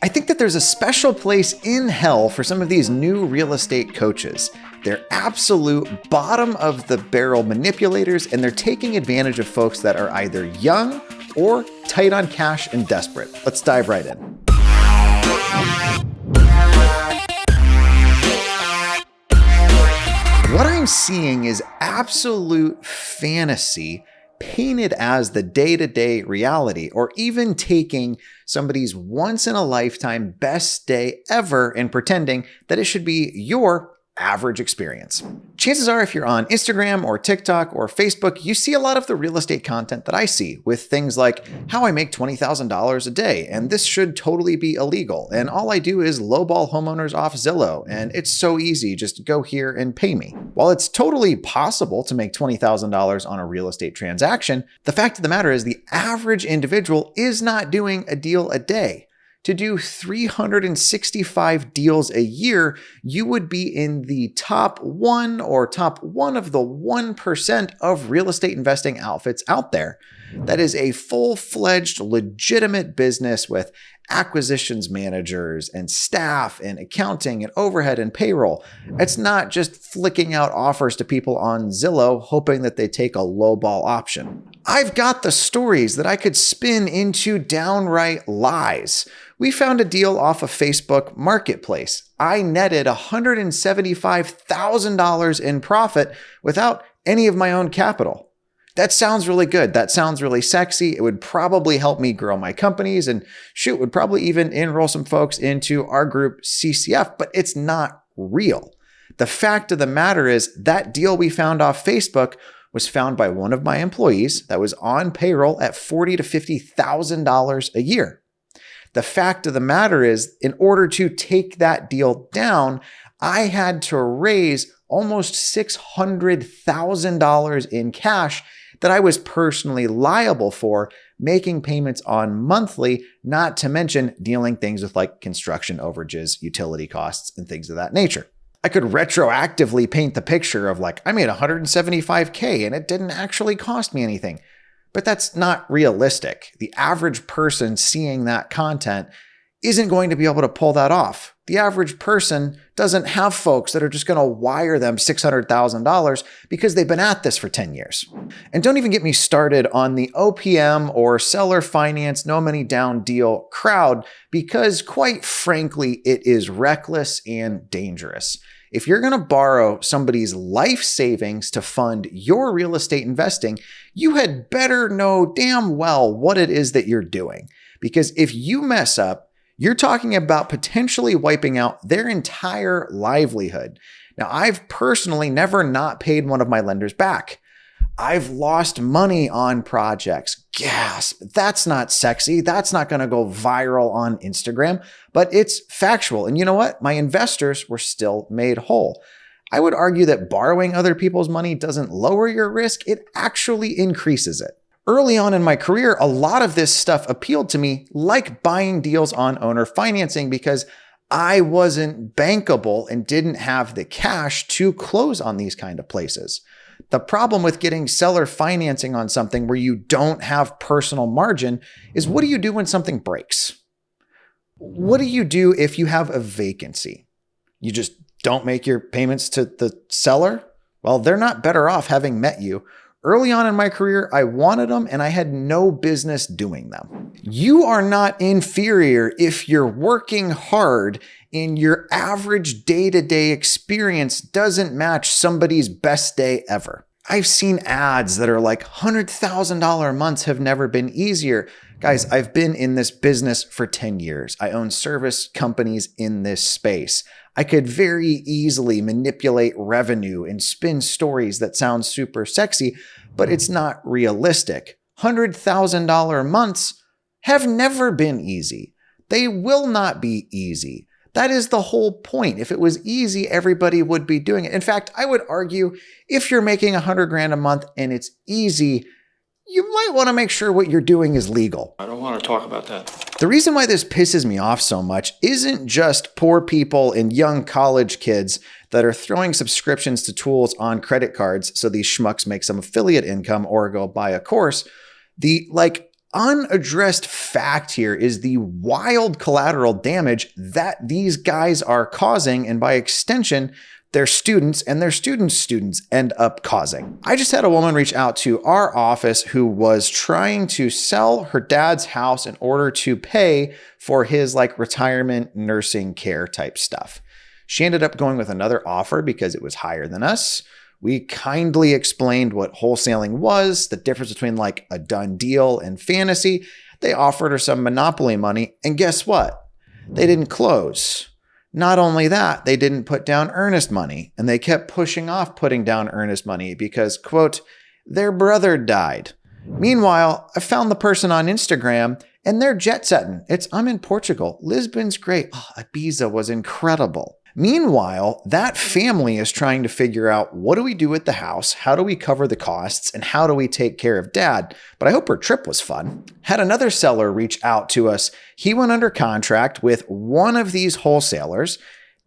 I think that there's a special place in hell for some of these new real estate coaches. They're absolute bottom of the barrel manipulators, and they're taking advantage of folks that are either young or tight on cash and desperate. Let's dive right in. What I'm seeing is absolute fantasy painted as the day-to-day reality, or even taking somebody's once-in-a-lifetime best day ever and pretending that it should be your average experience. Chances are, if you're on Instagram or TikTok or Facebook, you see a lot of the real estate content that I see, with things like how I make $20,000 a day, and this should totally be illegal, and all I do is lowball homeowners off Zillow, and it's so easy, just go here and pay me. While it's totally possible to make $20,000 on a real estate transaction, the fact of the matter is the average individual is not doing a deal a day. To do 365 deals a year, you would be in the top 1 or top 1 of the 1% of real estate investing outfits out there. That is a full-fledged, legitimate business with acquisitions managers and staff and accounting and overhead and payroll. It's not just flicking out offers to people on Zillow hoping that they take a lowball option. I've got the stories that I could spin into downright lies. We found a deal off of Facebook Marketplace. I netted $175,000 in profit without any of my own capital. That sounds really good. That sounds really sexy. It would probably help me grow my companies, and shoot, would probably even enroll some folks into our group CCF, but it's not real. The fact of the matter is that deal we found off Facebook was found by one of my employees that was on payroll at $40,000 to $50,000 a year. The fact of the matter is, in order to take that deal down, I had to raise almost $600,000 in cash that I was personally liable for, making payments on monthly, not to mention dealing things with like construction overages, utility costs, and things of that nature. I could retroactively paint the picture of like, I made $175K and it didn't actually cost me anything. But that's not realistic. The average person seeing that content isn't going to be able to pull that off. The average person doesn't have folks that are just going to wire them $600,000 because they've been at this for 10 years. And don't even get me started on the OPM or seller finance, no money down deal crowd, because quite frankly, it is reckless and dangerous. If you're going to borrow somebody's life savings to fund your real estate investing, you had better know damn well what it is that you're doing. Because if you mess up, you're talking about potentially wiping out their entire livelihood. Now, I've personally never not paid one of my lenders back. I've lost money on projects. Gasp. That's not sexy. That's not going to go viral on Instagram, but it's factual. And you know what? My investors were still made whole. I would argue that borrowing other people's money doesn't lower your risk. It actually increases it. Early on in my career, a lot of this stuff appealed to me, like buying deals on owner financing, because I wasn't bankable and didn't have the cash to close on these kind of places. The problem with getting seller financing on something where you don't have personal margin is, what do you do when something breaks? What do you do if you have a vacancy? You just don't make your payments to the seller? Well, they're not better off having met you. Early on in my career, I wanted them and I had no business doing them. You are not inferior if you're working hard and your average day-to-day experience doesn't match somebody's best day ever. I've seen ads that are like $100,000 months have never been easier. Guys, I've been in this business for 10 years. I own service companies in this space. I could very easily manipulate revenue and spin stories that sound super sexy, but it's not realistic. $100,000 months have never been easy. They will not be easy. That is the whole point. If it was easy, everybody would be doing it. In fact, I would argue if you're making $100,000 a month and it's easy, you might want to make sure what you're doing is legal. I don't want to talk about that. The reason why this pisses me off so much isn't just poor people and young college kids that are throwing subscriptions to tools on credit cards so these schmucks make some affiliate income or go buy a course. The unaddressed fact here is the wild collateral damage that these guys are causing, and by extension, their students and their students' students end up causing. I just had a woman reach out to our office who was trying to sell her dad's house in order to pay for his retirement nursing care type stuff. She ended up going with another offer because it was higher than us. We kindly explained what wholesaling was, the difference between a done deal and fantasy. They offered her some monopoly money, and guess what? They didn't close. Not only that, they didn't put down earnest money, and they kept pushing off putting down earnest money because, quote, their brother died. Meanwhile, I found the person on Instagram, and they're jet setting. I'm in Portugal. Lisbon's great. Oh, Ibiza was incredible. Meanwhile, that family is trying to figure out, what do we do with the house? How do we cover the costs? And how do we take care of dad? But I hope her trip was fun. Had another seller reach out to us. He went under contract with one of these wholesalers.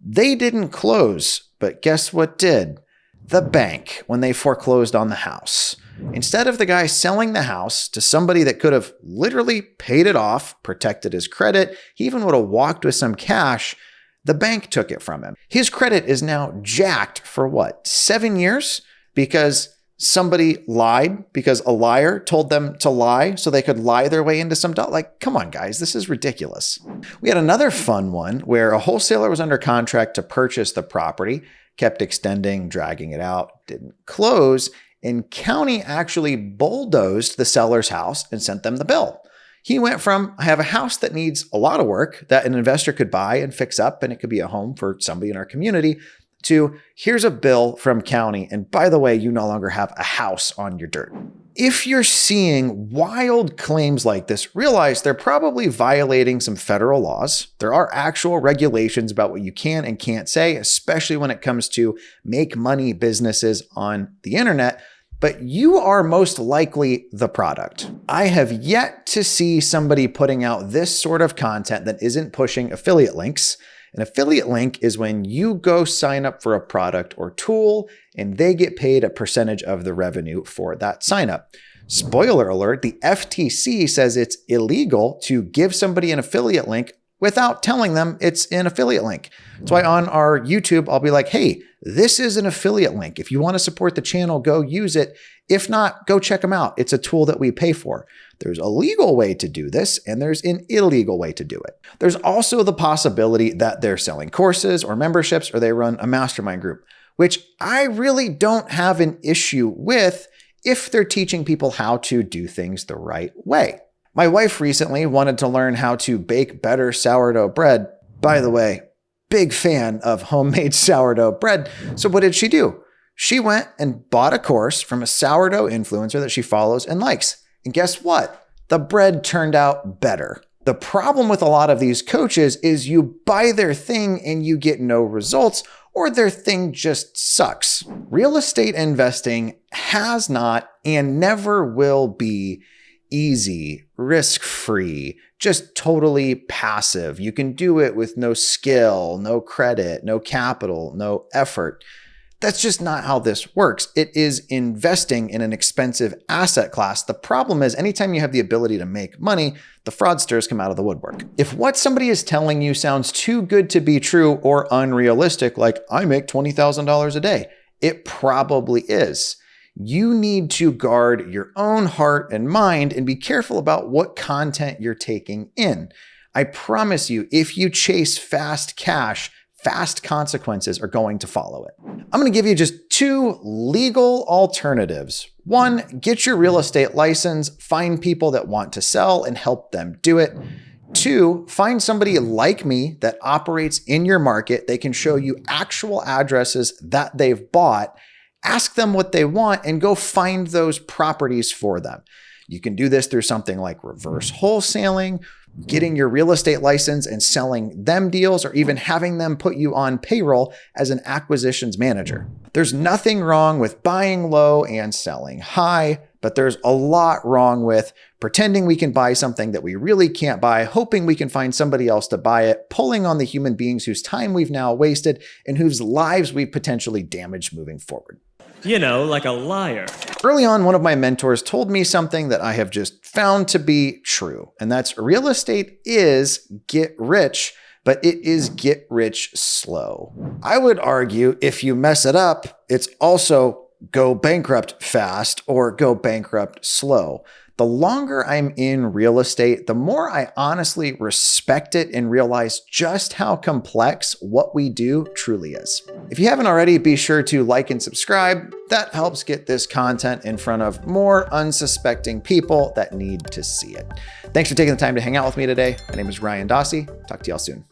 They didn't close, but guess what did? The bank, when they foreclosed on the house. Instead of the guy selling the house to somebody that could have literally paid it off, protected his credit, he even would have walked with some cash, the bank took it from him. His credit is now jacked for 7 years? Because somebody lied, because a liar told them to lie so they could lie their way into some come on, guys, this is ridiculous. We had another fun one where a wholesaler was under contract to purchase the property, kept extending, dragging it out, didn't close, and county actually bulldozed the seller's house and sent them the bill. He went from, I have a house that needs a lot of work that an investor could buy and fix up, and it could be a home for somebody in our community, to here's a bill from county, and by the way, you no longer have a house on your dirt. If you're seeing wild claims like this, realize they're probably violating some federal laws. There are actual regulations about what you can and can't say, especially when it comes to make money businesses on the internet. But you are most likely the product. I have yet to see somebody putting out this sort of content that isn't pushing affiliate links. An affiliate link is when you go sign up for a product or tool and they get paid a percentage of the revenue for that sign up. Spoiler alert, the FTC says it's illegal to give somebody an affiliate link without telling them it's an affiliate link. That's why on our YouTube, I'll be like, hey, this is an affiliate link. If you want to support the channel, go use it. If not, go check them out. It's a tool that we pay for. There's a legal way to do this, and there's an illegal way to do it. There's also the possibility that they're selling courses or memberships, or they run a mastermind group, which I really don't have an issue with if they're teaching people how to do things the right way. My wife recently wanted to learn how to bake better sourdough bread. By the way, big fan of homemade sourdough bread. So what did she do? She went and bought a course from a sourdough influencer that she follows and likes. And guess what? The bread turned out better. The problem with a lot of these coaches is you buy their thing and you get no results, or their thing just sucks. Real estate investing has not and never will be easy, risk-free, just totally passive. You can do it with no skill, no credit, no capital, no effort. That's just not how this works. It is investing in an expensive asset class. The problem is anytime you have the ability to make money, the fraudsters come out of the woodwork. If what somebody is telling you sounds too good to be true or unrealistic, like I make $20,000 a day, it probably is. You need to guard your own heart and mind and be careful about what content you're taking in. I promise you, if you chase fast cash, fast consequences are going to follow it. I'm going to give you just 2 legal alternatives. 1, get your real estate license, find people that want to sell and help them do it. 2, find somebody like me that operates in your market. They can show you actual addresses that they've bought. Ask them what they want and go find those properties for them. You can do this through something like reverse wholesaling, getting your real estate license and selling them deals, or even having them put you on payroll as an acquisitions manager. There's nothing wrong with buying low and selling high, but there's a lot wrong with pretending we can buy something that we really can't buy, hoping we can find somebody else to buy it, pulling on the human beings whose time we've now wasted and whose lives we've potentially damaged moving forward. You know, like a liar. Early on, one of my mentors told me something that I have just found to be true, and that's real estate is get rich, but it is get rich slow. I would argue if you mess it up, it's also go bankrupt fast or go bankrupt slow. The longer I'm in real estate, the more I honestly respect it and realize just how complex what we do truly is. If you haven't already, be sure to like and subscribe. That helps get this content in front of more unsuspecting people that need to see it. Thanks for taking the time to hang out with me today. My name is Ryan Dossey. Talk to y'all soon.